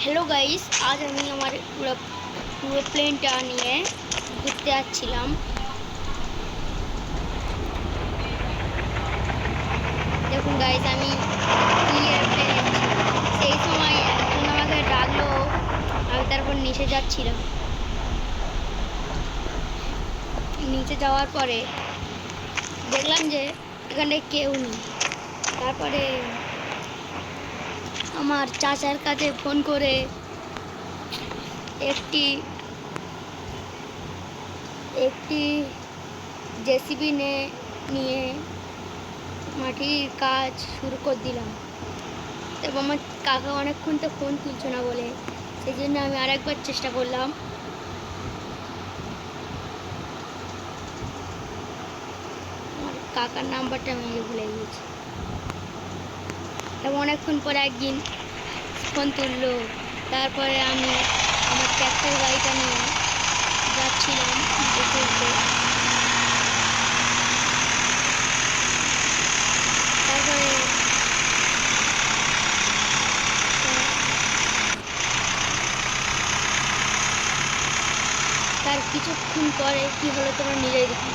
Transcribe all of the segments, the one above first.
Hello guys, आज আমি আমার পুরো প্লেনটা নিয়ে ঘুরতে যাচ্ছিলাম। দেখুন গাইস, আমি ক্লিয়ার প্লেনে সেই সময় একজন আমাকে ডাকলো। আমি তারপর নিচে যাচ্ছিলাম। নিচে যাওয়ার পরে দেখলাম যে এখানে কেউ নেই। তারপরে আমার চাচার কাছে ফোন করে একটি একটি জেসিবি নিয়ে মাটির কাজ শুরু করে দিলাম। এবং আমার কাকা অনেকক্ষণ তো ফোন তুলছে না বলে সেই জন্য আমি আরেকবার চেষ্টা করলাম। আমার কাকার নাম্বারটা আমি ভুলে গিয়েছি। এবং অনেকক্ষণ পরে একদিন ফোন তুললো। তারপরে আমি আমার ট্র্যাক্টর গাড়িটা নিয়ে যাচ্ছিলাম দেখতে। তারপরে তার কিছুক্ষণ পরে কি হলো তোমরা নিজেই দেখো।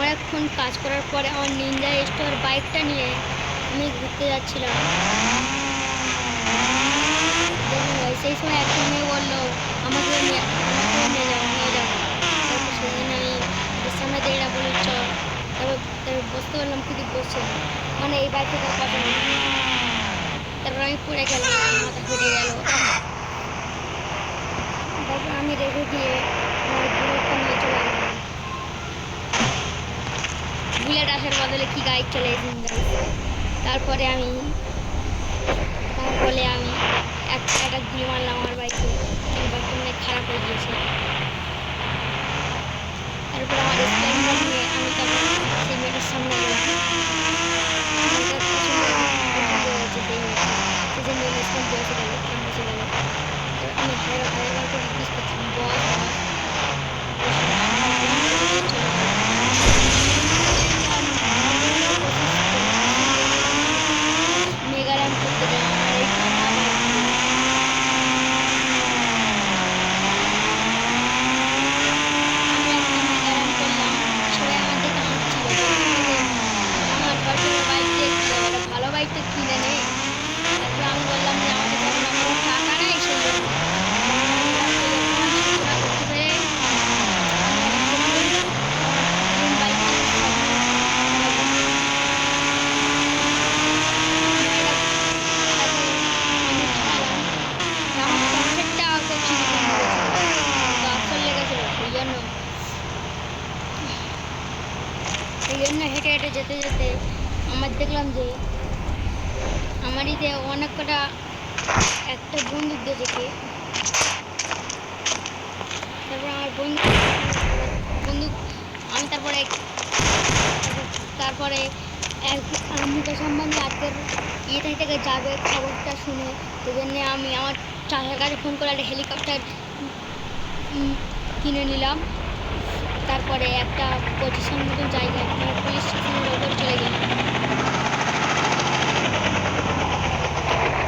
অনেকক্ষণ কাজ করার পরে আমার নিনজা স্টোর বাইকটা নিয়ে আমি ঘুরতে যাচ্ছিলাম। সেই সময় একটা মেয়ে বললো আমাকে নিয়ে যাও। তারপর সেদিন আমি সামনে দিয়ে বলি চল। তারপর বসতে বললাম কিন্তু বসছে না, মানে এই বাইকটা তার পছন্দ। তারপর আমি পড়ে গেলাম, মাথা ফেটে গেল। তারপর আমি রেখে দিয়ে আমার বুলেটটা নিয়ে চলে গেলাম। বুলেট আসার বদলে কি গাইড চলে এসেছেন গাইড। তারপরে আমি একটা গুলি মারলাম আমার বাইকে। বাইকটা মানে খারাপ হয়ে গিয়েছে। তারপরে আমার স্প্লেন্ডার নিয়ে আমি তখন সেই মেয়েটার সামনে গেলাম। মেয়েটার পছন্দ হয়েছে সেই মেয়েটা, সে যে মেয়ে স্ট্যান্ড বসে গেল। আমি ভাইবার করে রিকোয়েস্ট করছিলাম, বস মেগারাম করতে গেলাম আমার এই কান্না বাইক দিয়ে। আমি একটা মেগারাম করলাম, সবাই আমার দিকে হাঁটছিল, বলছিল যে আমার ঘর বাইক দিয়ে কী হবে, একটা ভালো বাইকটা কিনে নে। তারপর আমি বললাম যে আমার কাছে এখন কোনো টাকা নেই, সেই জন্য সূচনা করতে পেরে আমি একটা নতুন বাইক কেনার স্বপ্ন আমি থামালাম। আমার পকেটটা করছি মেরেছিল, গাছর লেগেছিল। সেই জন্য হেঁটে হেঁটে যেতে যেতে আমার দেখলাম যে আমারই যে অনেক কটা একটা বন্দুক দিয়েছে কে। তারপর আমার বন্দুক আমি তারপরে মুকেশ আম্বানি আজকের ইয়েটা থেকে যাবে খবরটা শুনে, সেই জন্যে আমি আমার চাচার কাছে ফোন করে একটা হেলিকপ্টার কিনে নিলাম। তারপরে একটা পজিশন মতো জায়গায় মানে পুলিশ স্টেশনের ওপরে চলে গেলাম।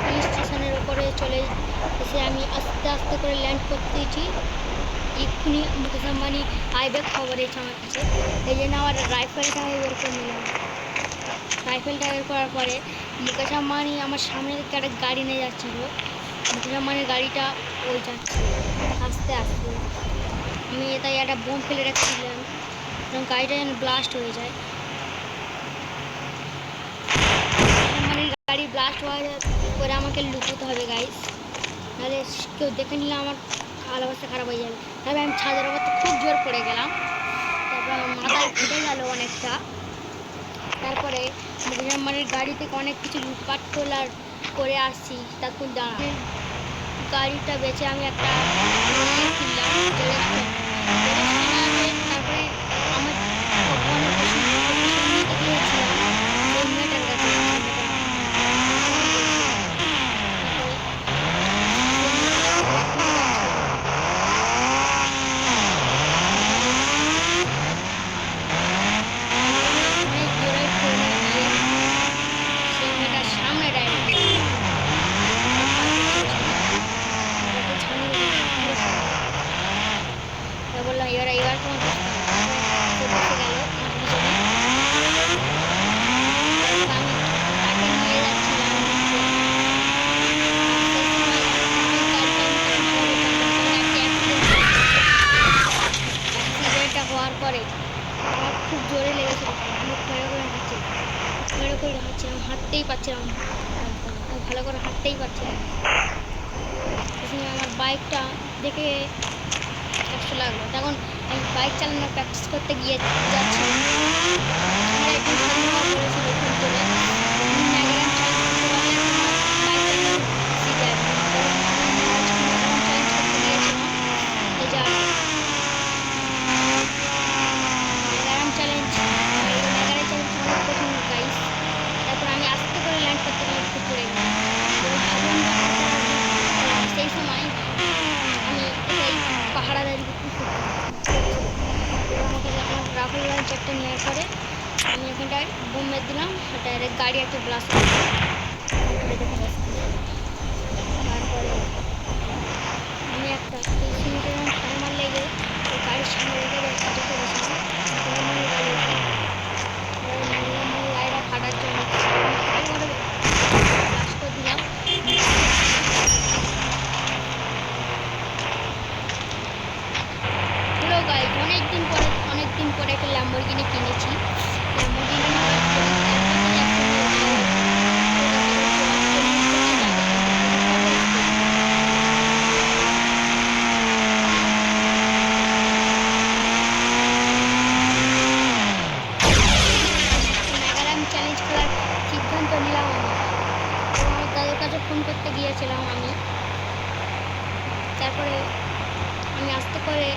পুলিশ স্টেশনের ওপরে চলে এসে আমি আস্তে আস্তে করে ল্যান্ড করতেছি। এক্ষুনি মুকেশ আম্বানি আইবে খবর এসে আমার কাছে, এই জন্য আমার রাইফেলটা বের করে নিলাম। রাইফেলটা বের করার পরে মুকেশ আম্বানি আমার সামনে থেকে একটা গাড়ি নিয়ে যাচ্ছিল। মুকেশ আম্বানির গাড়িটা ওই যাচ্ছে আস্তে আস্তে। আমি তাই একটা বোম ফেলে রেখেছিলাম এবং গাড়িটা যেন ব্লাস্ট হয়ে যায়। মানে গাড়ি ব্লাস্ট হওয়া করে আমাকে লুকোতে হবে গাইস, নাহলে কেউ দেখে নিলে আমার অবস্থা খারাপ হয়ে যাবে। তারপরে আমি ছাদের ওপর খুব জোর পড়ে গেলাম। তারপর আমার মাথায় ফুটে গেল অনেকটা। তারপরে মুকেশ আম্বানির গাড়ি থেকে অনেক কিছু লুটপাট করে আসছি। তখন দাঁড়া গাড়িটা বেচে আমি একটা কিনলাম। তারপরে আমার অনেক কিছু গিয়েছিলাম সেই মেয়েটার কাছে। অনেক জোরে ট্রেনে গিয়ে সেই মেয়েটার সামনে ডাইরেক্ট বুঝতেই পারছেন। প্রথমে আমার বাইকটা দেখে কষ্ট লাগলো। তখন আমি বাইক চালানো প্র্যাকটিস করতে গিয়ে যাচ্ছি। একদিন সন্ধ্যা করেছিল ফোন করে ন্যাগারাম চ্যালেঞ্জ করতে পারলে তোমার বাইক চালানো শিখে যাবে। তখন আমি ন্যাগারাম চ্যালেঞ্জ করতে গিয়েছিলাম। এই যে ন্যাগারাম চ্যালেঞ্জ, এই ন্যাগারাম চ্যালেঞ্জ আমার প্রথম গাইস। তারপর আমি আস্তে করে ল্যান্ড করতে গেলে একটু পড়ে গেলাম। এবং ভাবুন সেই সময় আমি এই পাহাড়াদারি আমাকে আমার রাফেল লঞ্চ একটা নেওয়ার পরে আমি ওখানটায় বোম মেরে দিলাম, ডাইরেক্ট গাড়ি একটা ব্লাস্ট করে তারপরে আমি একটা সিমেন্টের থার্মাল লেগে ওই গাড়ির সামনে রেখে দেখতে গেছিলাম গাড়িটা ফাটার জন্য গাড়ি করে ব্লাস্ট করে দিলাম। হ্যালো গাইস, অনেকদিন পরে একটা ল্যাম্বরগিনি কিনেছি। ল্যাম্বরগিনি ন্যাগারাম চ্যালেঞ্জ খেলার সিদ্ধান্ত নিলাম আমি। এবং আমার দাদুর কাছে ফোন করতে গিয়েছিলাম আমি। তারপরে আমি আস্তে করে